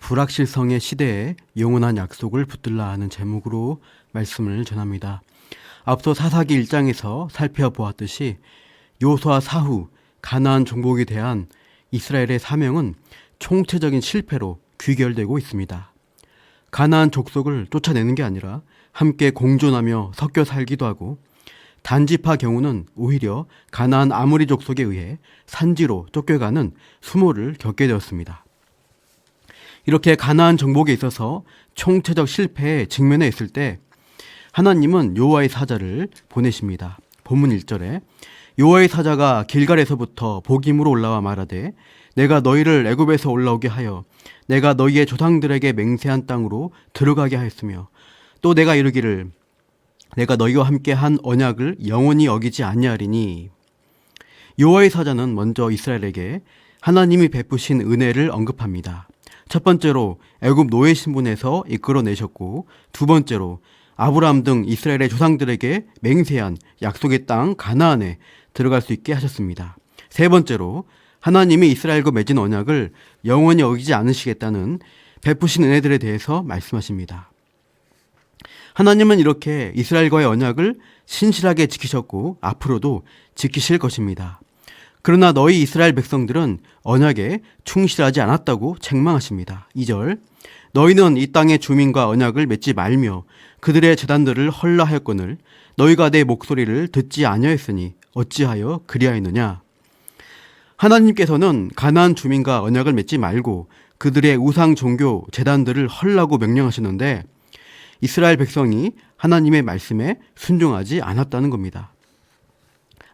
불확실성의 시대에 영원한 약속을 붙들라 하는 제목으로 말씀을 전합니다. 앞서 사사기 1장에서 살펴보았듯이 요수아 사후 가나안 정복에 대한 이스라엘의 사명은 총체적인 실패로 귀결되고 있습니다. 가나안 족속을 쫓아내는 게 아니라 함께 공존하며 섞여 살기도 하고, 단지파 경우는 오히려 가나안 아모리 족속에 의해 산지로 쫓겨가는 수모를 겪게 되었습니다. 이렇게 가나안 정복에 있어서 총체적 실패에 직면해 있을 때 하나님은 여호와의 사자를 보내십니다. 본문 1절에 여호와의 사자가 길갈에서부터 복임으로 올라와 말하되 내가 너희를 애굽에서 올라오게 하여 내가 너희의 조상들에게 맹세한 땅으로 들어가게 하였으며, 또 내가 이르기를 내가 너희와 함께 한 언약을 영원히 어기지 아니하리니. 여호와의 사자는 먼저 이스라엘에게 하나님이 베푸신 은혜를 언급합니다. 첫 번째로 애굽 노예 신분에서 이끌어내셨고, 두 번째로 아브라함 등 이스라엘의 조상들에게 맹세한 약속의 땅 가나안에 들어갈 수 있게 하셨습니다. 세 번째로 하나님이 이스라엘과 맺은 언약을 영원히 어기지 않으시겠다는 베푸신 은혜들에 대해서 말씀하십니다. 하나님은 이렇게 이스라엘과의 언약을 신실하게 지키셨고 앞으로도 지키실 것입니다. 그러나 너희 이스라엘 백성들은 언약에 충실하지 않았다고 책망하십니다. 2절 너희는 이 땅의 주민과 언약을 맺지 말며 그들의 제단들을 헐라하였거늘 너희가 내 목소리를 듣지 아니하였으니 어찌하여 그리하였느냐. 하나님께서는 가나안 주민과 언약을 맺지 말고 그들의 우상 종교 제단들을 헐라고 명령하셨는데 이스라엘 백성이 하나님의 말씀에 순종하지 않았다는 겁니다.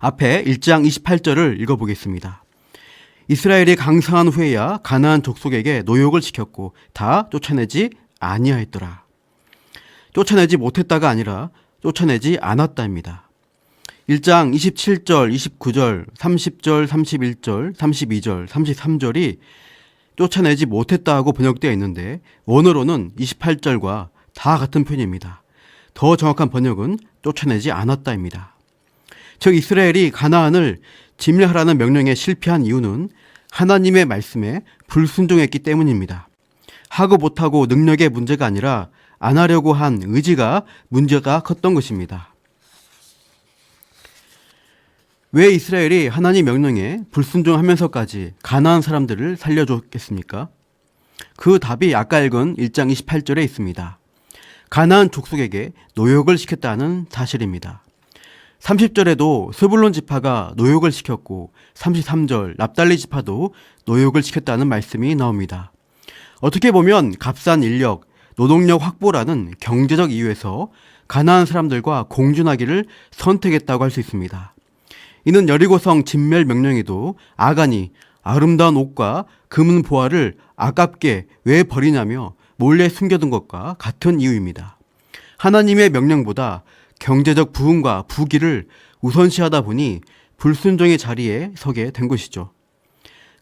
앞에 1장 28절을 읽어보겠습니다. 이스라엘이 강성한 후에야 가나안 족속에게 노역을 시켰고 다 쫓아내지 아니하였더라. 쫓아내지 못했다가 아니라 쫓아내지 않았다입니다. 1장 27절, 29절, 30절, 31절, 32절, 33절이 쫓아내지 못했다고 번역되어 있는데 원어로는 28절과 다 같은 표현입니다. 더 정확한 번역은 쫓아내지 않았다입니다. 즉 이스라엘이 가나안을 침략하라는 명령에 실패한 이유는 하나님의 말씀에 불순종했기 때문입니다. 하고 못하고 능력의 문제가 아니라 안 하려고 한 의지가 문제가 컸던 것입니다. 왜 이스라엘이 하나님 명령에 불순종하면서까지 가나안 사람들을 살려줬겠습니까? 그 답이 아까 읽은 1장 28절에 있습니다. 가나안 족속에게 노역을 시켰다는 사실입니다. 30절에도 스불론 지파가 노역을 시켰고 33절 납달리 지파도 노역을 시켰다는 말씀이 나옵니다. 어떻게 보면 값싼 인력, 노동력 확보라는 경제적 이유에서 가나안 사람들과 공존하기를 선택했다고 할 수 있습니다. 이는 여리고성 진멸 명령에도 아간이 아름다운 옷과 금은 보화를 아깝게 왜 버리냐며 몰래 숨겨둔 것과 같은 이유입니다. 하나님의 명령보다 경제적 부흥과 부귀를 우선시하다 보니 불순종의 자리에 서게 된 것이죠.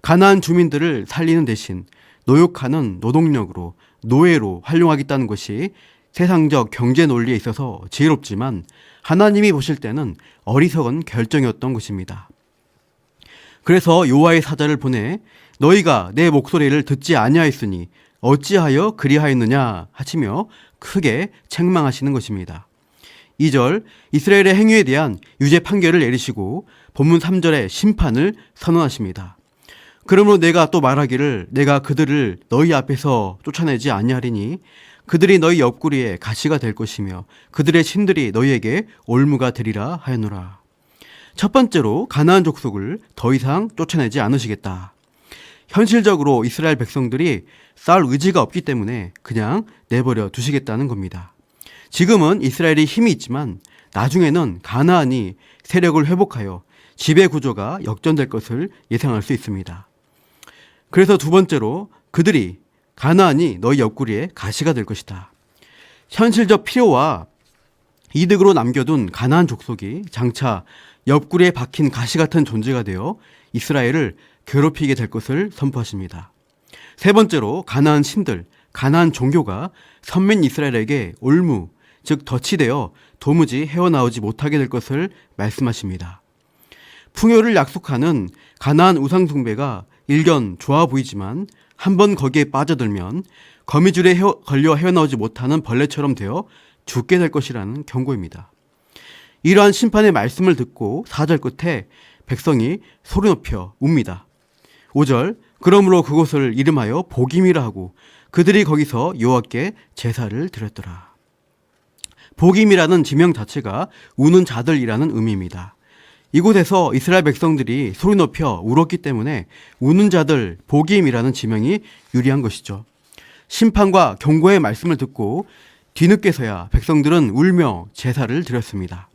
가나안 주민들을 살리는 대신 노역하는 노동력으로 노예로 활용하겠다는 것이 세상적 경제 논리에 있어서 지혜롭지만 하나님이 보실 때는 어리석은 결정이었던 것입니다. 그래서 여호와의 사자를 보내 너희가 내 목소리를 듣지 아니하였으니 어찌하여 그리하였느냐 하시며 크게 책망하시는 것입니다. 2절 이스라엘의 행위에 대한 유죄 판결을 내리시고 본문 3절에 심판을 선언하십니다. 그러므로 내가 또 말하기를 내가 그들을 너희 앞에서 쫓아내지 아니하리니 그들이 너희 옆구리에 가시가 될 것이며 그들의 신들이 너희에게 올무가 되리라 하였노라. 첫 번째로 가나안 족속을 더 이상 쫓아내지 않으시겠다. 현실적으로 이스라엘 백성들이 싸울 의지가 없기 때문에 그냥 내버려 두시겠다는 겁니다. 지금은 이스라엘이 힘이 있지만 나중에는 가나안이 세력을 회복하여 지배 구조가 역전될 것을 예상할 수 있습니다. 그래서 두 번째로 가나안이 너희 옆구리에 가시가 될 것이다. 현실적 필요와 이득으로 남겨둔 가나안 족속이 장차 옆구리에 박힌 가시 같은 존재가 되어 이스라엘을 괴롭히게 될 것을 선포하십니다. 세 번째로 가나안 신들, 가나안 종교가 선민 이스라엘에게 올무, 즉 덫이 되어 도무지 헤어나오지 못하게 될 것을 말씀하십니다. 풍요를 약속하는 가나안 우상 숭배가 일견 좋아 보이지만 한번 거기에 빠져들면 거미줄에 걸려 헤어나오지 못하는 벌레처럼 되어 죽게 될 것이라는 경고입니다. 이러한 심판의 말씀을 듣고 4절 끝에 백성이 소리 높여 웁니다. 5절 그러므로 그곳을 이름하여 복임이라 하고 그들이 거기서 여호와께 제사를 드렸더라. 복임이라는 지명 자체가 우는 자들이라는 의미입니다. 이곳에서 이스라엘 백성들이 소리 높여 울었기 때문에 우는 자들 복임이라는 지명이 유리한 것이죠. 심판과 경고의 말씀을 듣고 뒤늦게서야 백성들은 울며 제사를 드렸습니다.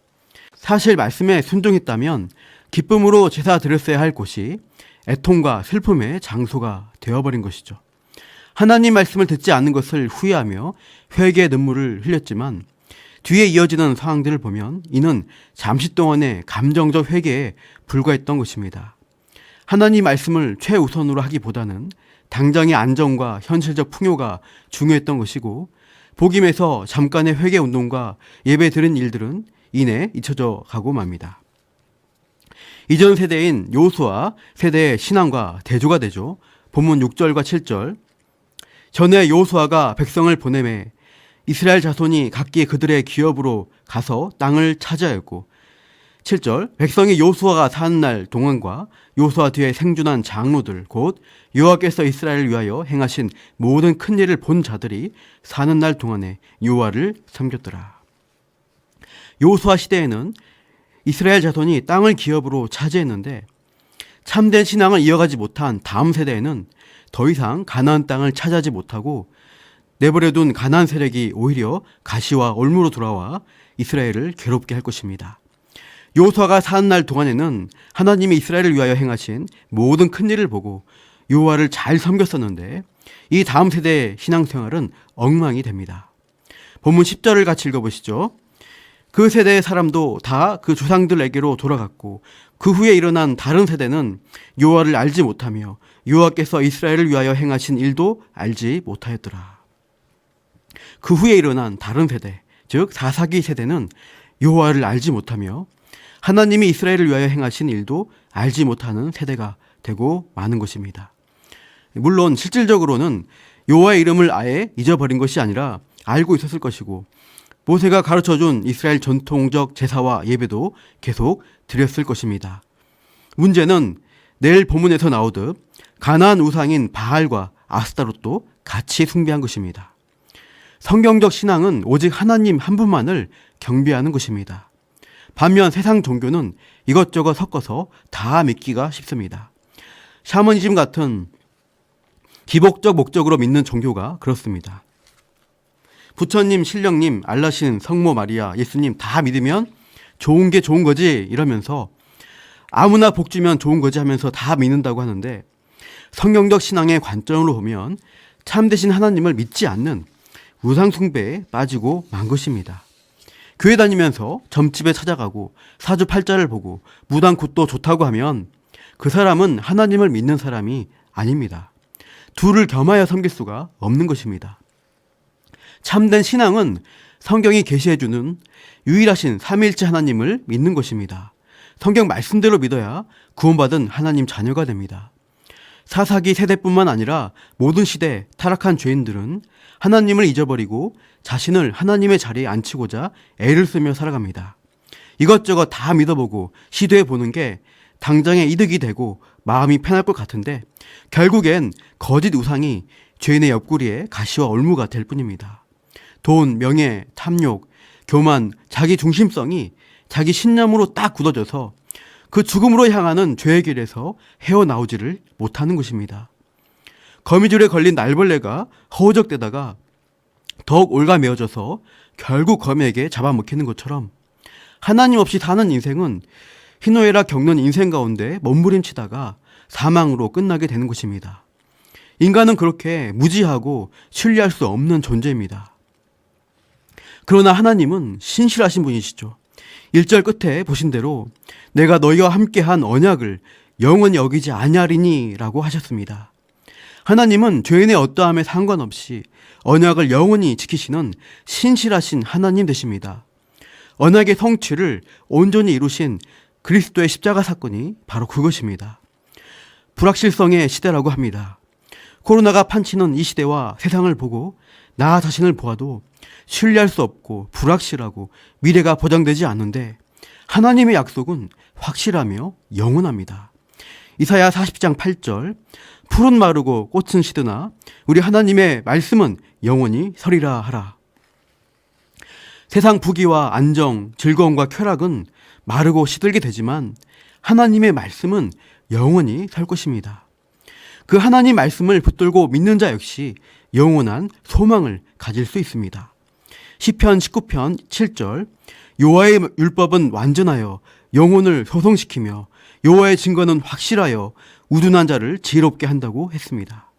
사실 말씀에 순종했다면 기쁨으로 제사 드렸어야 할 곳이 애통과 슬픔의 장소가 되어버린 것이죠. 하나님 말씀을 듣지 않는 것을 후회하며 회개의 눈물을 흘렸지만 뒤에 이어지는 상황들을 보면 이는 잠시 동안의 감정적 회개에 불과했던 것입니다. 하나님 말씀을 최우선으로 하기보다는 당장의 안정과 현실적 풍요가 중요했던 것이고 복임에서 잠깐의 회개 운동과 예배 드린 일들은 이내 잊혀져 가고 맙니다. 이전 세대인 여호수아 세대의 신앙과 대조가 되죠. 본문 6절과 7절 전에 여호수아가 백성을 보내매 이스라엘 자손이 각기 그들의 기업으로 가서 땅을 차지하였고 7절 백성이 여호수아가 사는 날 동안과 여호수아 뒤에 생존한 장로들 곧 여호와께서 이스라엘을 위하여 행하신 모든 큰 일을 본 자들이 사는 날 동안에 여호와를 섬겼더라. 여호수아 시대에는 이스라엘 자손이 땅을 기업으로 차지했는데 참된 신앙을 이어가지 못한 다음 세대에는 더 이상 가나안 땅을 차지하지 못하고 내버려둔 가나안 세력이 오히려 가시와 올무로 돌아와 이스라엘을 괴롭게 할 것입니다. 여호수아가 사는 날 동안에는 하나님이 이스라엘을 위하여 행하신 모든 큰 일을 보고 여호와를 잘 섬겼었는데 이 다음 세대의 신앙생활은 엉망이 됩니다. 본문 10절을 같이 읽어보시죠. 그 세대의 사람도 다 그 조상들에게로 돌아갔고 그 후에 일어난 다른 세대는 여호와를 알지 못하며 여호와께서 이스라엘을 위하여 행하신 일도 알지 못하였더라. 그 후에 일어난 다른 세대, 즉 4사기 세대는 여호와를 알지 못하며 하나님이 이스라엘을 위하여 행하신 일도 알지 못하는 세대가 되고 마는 것입니다. 물론 실질적으로는 여호와의 이름을 아예 잊어버린 것이 아니라 알고 있었을 것이고 모세가 가르쳐준 이스라엘 전통적 제사와 예배도 계속 드렸을 것입니다. 문제는 내일 본문에서 나오듯 가나안 우상인 바알과 아스타롯도 같이 숭배한 것입니다. 성경적 신앙은 오직 하나님 한 분만을 경배하는 것입니다. 반면 세상 종교는 이것저것 섞어서 다 믿기가 쉽습니다. 샤머니즘 같은 기복적 목적으로 믿는 종교가 그렇습니다. 부처님, 신령님, 알라신, 성모 마리아, 예수님 다 믿으면 좋은 게 좋은 거지 이러면서 아무나 복 주면 좋은 거지 하면서 다 믿는다고 하는데 성경적 신앙의 관점으로 보면 참되신 하나님을 믿지 않는 우상 숭배에 빠지고 만 것입니다. 교회 다니면서 점집에 찾아가고 사주팔자를 보고 무당굿도 좋다고 하면 그 사람은 하나님을 믿는 사람이 아닙니다. 둘을 겸하여 섬길 수가 없는 것입니다. 참된 신앙은 성경이 계시해주는 유일하신 삼위일체 하나님을 믿는 것입니다. 성경 말씀대로 믿어야 구원받은 하나님 자녀가 됩니다. 4사기 세대뿐만 아니라 모든 시대 타락한 죄인들은 하나님을 잊어버리고 자신을 하나님의 자리에 앉히고자 애를 쓰며 살아갑니다. 이것저것 다 믿어보고 시도해보는 게 당장의 이득이 되고 마음이 편할 것 같은데 결국엔 거짓 우상이 죄인의 옆구리에 가시와 올무가 될 뿐입니다. 돈, 명예, 탐욕, 교만, 자기 중심성이 자기 신념으로 딱 굳어져서 그 죽음으로 향하는 죄의 길에서 헤어나오지를 못하는 것입니다. 거미줄에 걸린 날벌레가 허우적대다가 더욱 올가매어져서 결국 거미에게 잡아먹히는 것처럼 하나님 없이 사는 인생은 희노애락 겪는 인생 가운데 몸부림치다가 사망으로 끝나게 되는 것입니다. 인간은 그렇게 무지하고 신뢰할 수 없는 존재입니다. 그러나 하나님은 신실하신 분이시죠. 1절 끝에 보신 대로 내가 너희와 함께한 언약을 영원히 어기지 아니하리니 라고 하셨습니다. 하나님은 죄인의 어떠함에 상관없이 언약을 영원히 지키시는 신실하신 하나님 되십니다. 언약의 성취를 온전히 이루신 그리스도의 십자가 사건이 바로 그것입니다. 불확실성의 시대라고 합니다. 코로나가 판치는 이 시대와 세상을 보고 나 자신을 보아도 신뢰할 수 없고 불확실하고 미래가 보장되지 않는데 하나님의 약속은 확실하며 영원합니다. 이사야 40장 8절 풀은 마르고 꽃은 시드나 우리 하나님의 말씀은 영원히 서리라 하라. 세상 부귀와 안정, 즐거움과 쾌락은 마르고 시들게 되지만 하나님의 말씀은 영원히 설 것입니다. 그 하나님 말씀을 붙들고 믿는 자 역시 영원한 소망을 가질 수 있습니다. 시편 19편 7절 여호와의 율법은 완전하여 영혼을 소성시키며 여호와의 증거는 확실하여 우둔한 자를 지혜롭게 한다고 했습니다.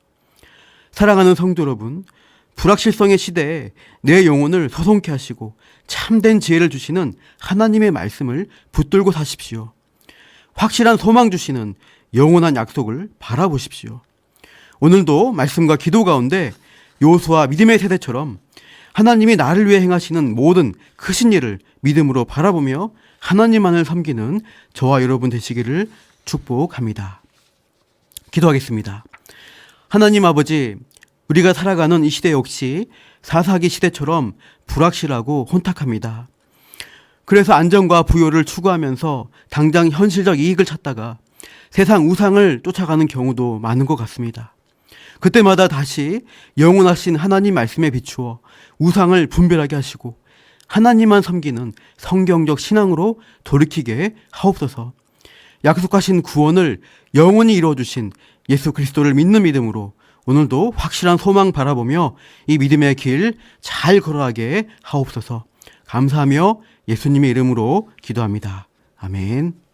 사랑하는 성도 여러분, 불확실성의 시대에 내 영혼을 소송케 하시고 참된 지혜를 주시는 하나님의 말씀을 붙들고 사십시오. 확실한 소망 주시는 영원한 약속을 바라보십시오. 오늘도 말씀과 기도 가운데 요수와 믿음의 세대처럼 하나님이 나를 위해 행하시는 모든 크신 일을 믿음으로 바라보며 하나님만을 섬기는 저와 여러분 되시기를 축복합니다. 기도하겠습니다. 하나님 아버지, 우리가 살아가는 이 시대 역시 4사기 시대처럼 불확실하고 혼탁합니다. 그래서 안정과 부요를 추구하면서 당장 현실적 이익을 찾다가 세상 우상을 쫓아가는 경우도 많은 것 같습니다. 그때마다 다시 영원하신 하나님 말씀에 비추어 우상을 분별하게 하시고 하나님만 섬기는 성경적 신앙으로 돌이키게 하옵소서. 약속하신 구원을 영원히 이루어주신 예수 그리스도를 믿는 믿음으로 오늘도 확실한 소망 바라보며 이 믿음의 길 잘 걸어가게 하옵소서. 감사하며 예수님의 이름으로 기도합니다. 아멘.